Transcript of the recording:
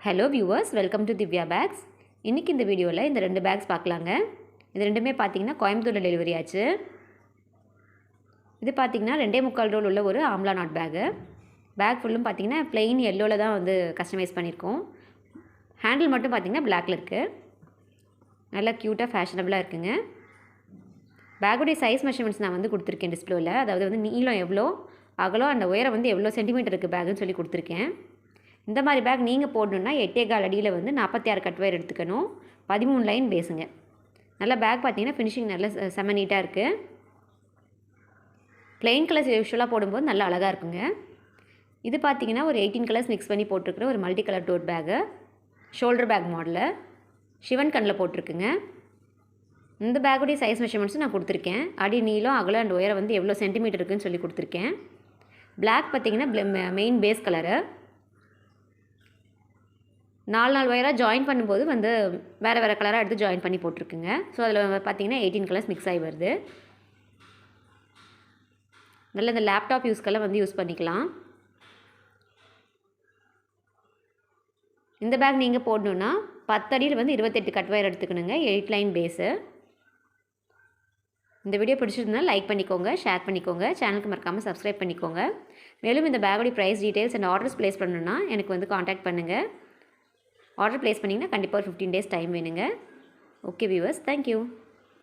Hello viewers, welcome to Divya bakes. இன்றைக்கி இந்த வீடியோவில் இந்த 2 பேக்ஸ் பார்க்கலாங்க. இது ரெண்டுமே பார்த்திங்கன்னா கோயம்புத்தூரில் டெலிவரி ஆச்சு. இது பார்த்திங்கன்னா 2.25 ரோல் உள்ள ஒரு ஆம்லா நாட் பேக்கு. பேக் ஃபுல்லும் பார்த்திங்கன்னா ப்ளெயின் எல்லோவில் தான் வந்து கஸ்டமைஸ் பண்ணியிருக்கோம். ஹேண்டில் மட்டும் பார்த்திங்கன்னா பிளாக்கில் இருக்குது. நல்லா க்யூட்டாக ஃபேஷனபுளாக இருக்குங்க. பேக்குடைய சைஸ் மெஷர்மெண்ட்ஸ் நான் வந்து கொடுத்துருக்கேன் டிஸ்பிளேவில். அதாவது வந்து நீளம் எவ்வளோ, அகலம், அந்த உயரம் வந்து எவ்வளோ சென்டிமீட்டர் இருக்குது பேக்குன்னு சொல்லி கொடுத்துருக்கேன். இந்த மாதிரி பேக் நீங்கள் போடணுன்னா 8.25 அடியில் வந்து 46 கட் வயர் எடுத்துக்கணும். 13 லைன் பேஸுங்க. நல்ல பேக் பார்த்தீங்கன்னா ஃபினிஷிங் நல்ல செம்ம நீட்டாக இருக்குது. ப்ளெயின் கலர்ஸ் யூஸ்வலாக போடும்போது நல்லா அழகாக இருக்குங்க. இது பார்த்தீங்கன்னா ஒரு 18 கலர்ஸ் மிக்ஸ் பண்ணி போட்டிருக்கிற ஒரு மல்டி கலர் டோட் பேக்கு. ஷோல்டர் பேக் மாடலில் சிவன் கண்ணில் போட்டிருக்குங்க. இந்த பேக்குடைய சைஸ் மெஷர்மெண்ட்ஸும் நான் கொடுத்துருக்கேன். அடி நீளம், அகலம் அண்ட் உயரம் வந்து எவ்வளோ சென்டிமீட்டர் இருக்குதுன்னு சொல்லி கொடுத்துருக்கேன். பிளாக் பார்த்தீங்கன்னா மெயின் பேஸ் கலரு. 4 ஒயராக ஜாயின் பண்ணும்போது வந்து வேறு வேறு கலராக எடுத்து ஜாயின் பண்ணி போட்டிருக்குங்க. ஸோ அதில் பார்த்தீங்கன்னா 18 கலர்ஸ் மிக்ஸ் ஆகி வருது. நல்ல இந்த லேப்டாப் யூஸ்க்கெல்லாம் வந்து யூஸ் பண்ணிக்கலாம். இந்த பேக் நீங்கள் போடணுன்னா 10 அடியில் வந்து 28 கட் வயர் எடுத்துக்கணுங்க. 8 லைன் பேஸு. இந்த வீடியோ பிடிச்சிருந்தால் லைக் பண்ணிக்கோங்க, ஷேர் பண்ணிக்கோங்க, சேனலுக்கு மறக்காமல் சப்ஸ்கிரைப் பண்ணிக்கோங்க. மேலும் இந்த பேக்கோடைய price details and orders place பண்ணணுன்னா எனக்கு வந்து காண்டாக்ட் பண்ணுங்கள். ஆர்டர் ப்ளேஸ் பண்ணிங்கன்னா கண்டிப்பாக ஒரு 15 டேஸ் டைம் வேணுங்க. Okay viewers, thank you.